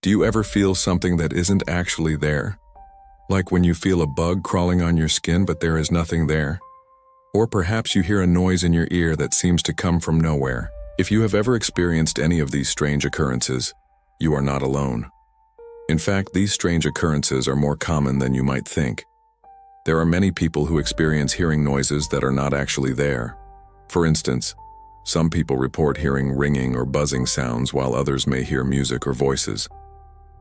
Do you ever feel something that isn't actually there? Like when you feel a bug crawling on your skin but there is nothing there? Or perhaps you hear a noise in your ear that seems to come from nowhere. If you have ever experienced any of these strange occurrences, you are not alone. In fact, these strange occurrences are more common than you might think. There are many people who experience hearing noises that are not actually there. For instance, some people report hearing ringing or buzzing sounds while others may hear music or voices.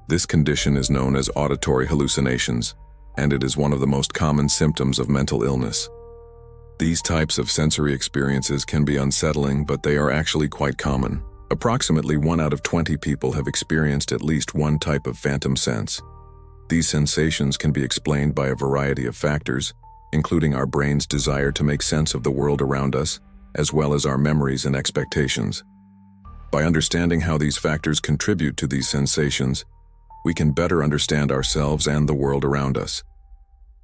This condition is known as auditory hallucinations, and it is one of the most common symptoms of mental illness. These types of sensory experiences can be unsettling, but they are actually quite common. Approximately 1 out of 20 people have experienced at least one type of phantom sense. These sensations can be explained by a variety of factors, including our brain's desire to make sense of the world around us, as well as our memories and expectations. By understanding how these factors contribute to these sensations, we can better understand ourselves and the world around us.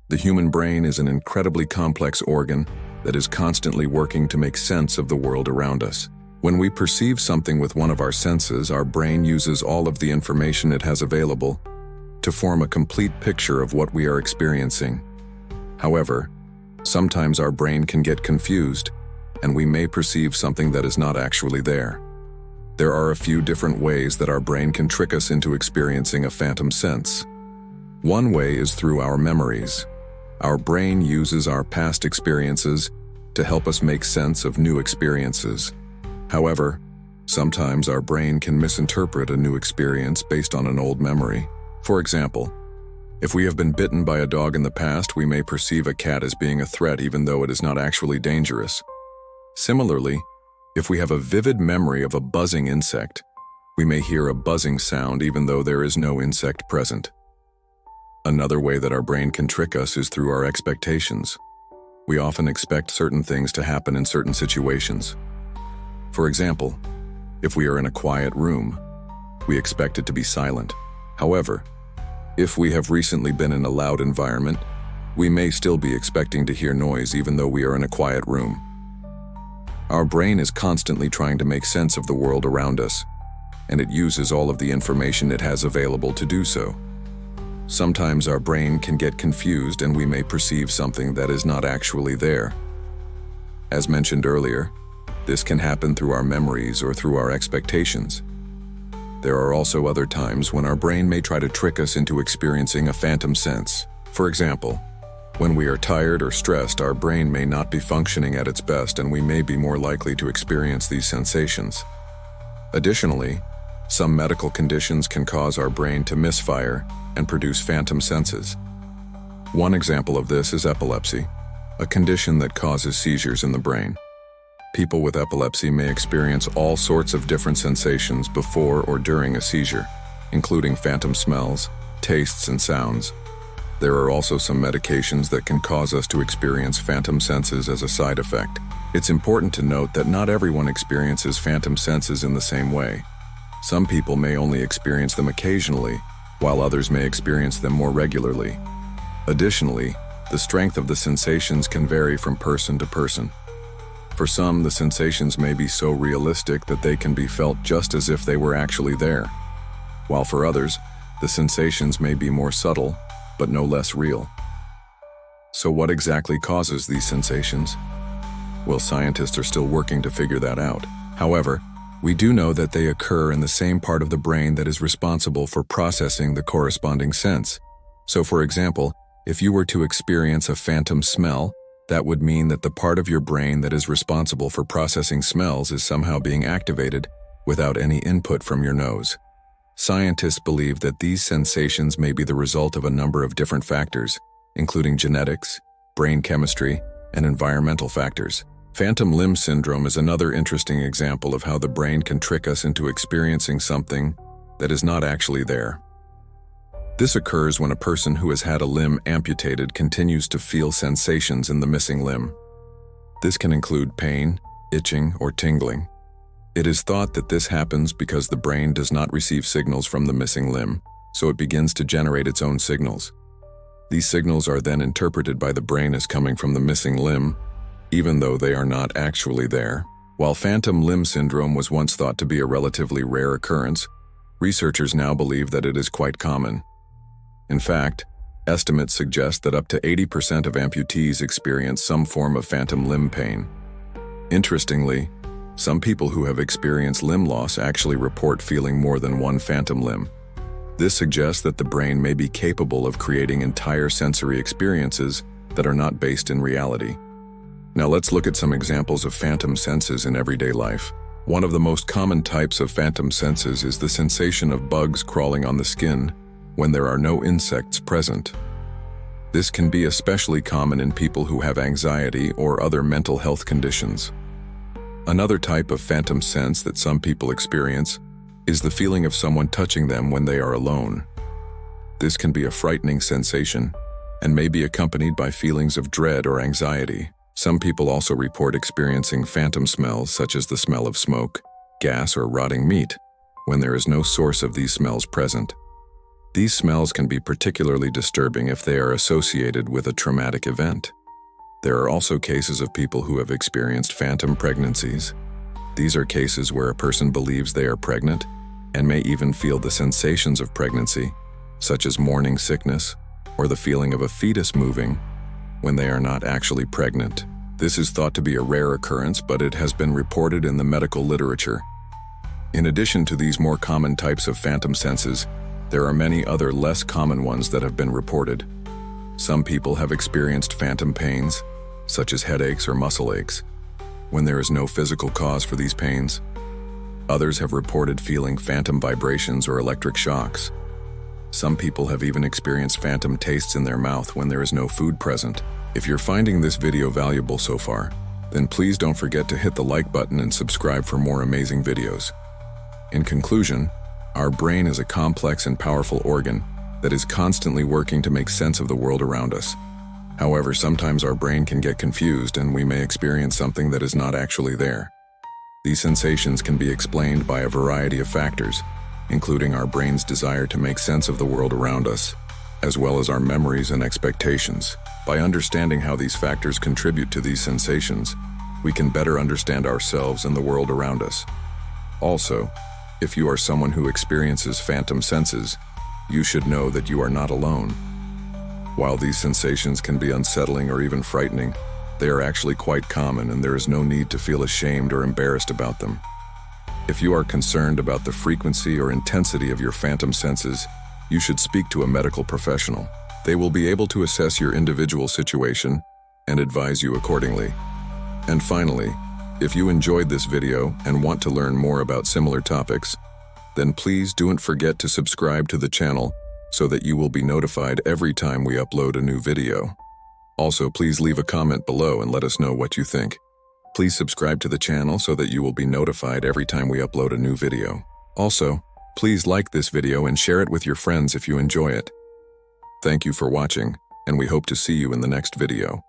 The human brain is an incredibly complex organ that is constantly working to make sense of the world around us. When we perceive something with one of our senses, our brain uses all of the information it has available to form a complete picture of what we are experiencing. However, sometimes our brain can get confused, and we may perceive something that is not actually there. There are a few different ways that our brain can trick us into experiencing a phantom sense. One way is through our memories. Our brain uses our past experiences to help us make sense of new experiences. However, sometimes our brain can misinterpret a new experience based on an old memory. For example, if we have been bitten by a dog in the past, we may perceive a cat as being a threat even though it is not actually dangerous. Similarly, if we have a vivid memory of a buzzing insect, we may hear a buzzing sound even though there is no insect present. Another way that our brain can trick us is through our expectations. We often expect certain things to happen in certain situations. For example, if we are in a quiet room, we expect it to be silent. However, if we have recently been in a loud environment, we may still be expecting to hear noise even though we are in a quiet room. Our brain is constantly trying to make sense of the world around us, and it uses all of the information it has available to do so. Sometimes our brain can get confused and we may perceive something that is not actually there. As mentioned earlier, this can happen through our memories or through our expectations. There are also other times when our brain may try to trick us into experiencing a phantom sense. For example, when we are tired or stressed, our brain may not be functioning at its best and we may be more likely to experience these sensations. Additionally, some medical conditions can cause our brain to misfire and produce phantom senses. One example of this is epilepsy, a condition that causes seizures in the brain. People with epilepsy may experience all sorts of different sensations before or during a seizure, including phantom smells, tastes, and sounds. There are also some medications that can cause us to experience phantom senses as a side effect. It's important to note that not everyone experiences phantom senses in the same way. Some people may only experience them occasionally, while others may experience them more regularly. Additionally, the strength of the sensations can vary from person to person. For some, the sensations may be so realistic that they can be felt just as if they were actually there, while for others, the sensations may be more subtle, but no less real. So what exactly causes these sensations? Well, scientists are still working to figure that out. However, we do know that they occur in the same part of the brain that is responsible for processing the corresponding sense. So for example, if you were to experience a phantom smell, that would mean that the part of your brain that is responsible for processing smells is somehow being activated without any input from your nose. Scientists believe that these sensations may be the result of a number of different factors, including genetics, brain chemistry, and environmental factors. Phantom limb syndrome is another interesting example of how the brain can trick us into experiencing something that is not actually there. This occurs when a person who has had a limb amputated continues to feel sensations in the missing limb. This can include pain, itching, or tingling. It is thought that this happens because the brain does not receive signals from the missing limb, so it begins to generate its own signals. These signals are then interpreted by the brain as coming from the missing limb, even though they are not actually there. While phantom limb syndrome was once thought to be a relatively rare occurrence, Researchers now believe that it is quite common. In fact, estimates suggest that up to 80% of amputees experience some form of phantom limb pain. Interestingly, some people who have experienced limb loss actually report feeling more than one phantom limb. This suggests that the brain may be capable of creating entire sensory experiences that are not based in reality. Now let's look at some examples of phantom senses in everyday life. One of the most common types of phantom senses is the sensation of bugs crawling on the skin when there are no insects present. This can be especially common in people who have anxiety or other mental health conditions. Another type of phantom sense that some people experience is the feeling of someone touching them when they are alone. This can be a frightening sensation and may be accompanied by feelings of dread or anxiety. Some people also report experiencing phantom smells such as the smell of smoke, gas, or rotting meat when there is no source of these smells present. These smells can be particularly disturbing if they are associated with a traumatic event. There are also cases of people who have experienced phantom pregnancies. These are cases where a person believes they are pregnant and may even feel the sensations of pregnancy, such as morning sickness or the feeling of a fetus moving when they are not actually pregnant. This is thought to be a rare occurrence, but it has been reported in the medical literature. In addition to these more common types of phantom senses, there are many other less common ones that have been reported. Some people have experienced phantom pains, such as headaches or muscle aches, when there is no physical cause for these pains. Others have reported feeling phantom vibrations or electric shocks. Some people have even experienced phantom tastes in their mouth when there is no food present. If you're finding this video valuable so far, then please don't forget to hit the like button and subscribe for more amazing videos. In conclusion, our brain is a complex and powerful organ that is constantly working to make sense of the world around us. However, sometimes our brain can get confused and we may experience something that is not actually there. These sensations can be explained by a variety of factors, including our brain's desire to make sense of the world around us, as well as our memories and expectations. By understanding how these factors contribute to these sensations, we can better understand ourselves and the world around us. Also, if you are someone who experiences phantom senses, you should know that you are not alone. While these sensations can be unsettling or even frightening, they are actually quite common and there is no need to feel ashamed or embarrassed about them. If you are concerned about the frequency or intensity of your phantom senses, you should speak to a medical professional. They will be able to assess your individual situation and advise you accordingly. And finally, if you enjoyed this video and want to learn more about similar topics, then please don't forget to subscribe to the channel so that you will be notified every time we upload a new video. Also, please leave a comment below and let us know what you think. Please subscribe to the channel so that you will be notified every time we upload a new video. Also, please like this video and share it with your friends if you enjoy it. Thank you for watching, and we hope to see you in the next video.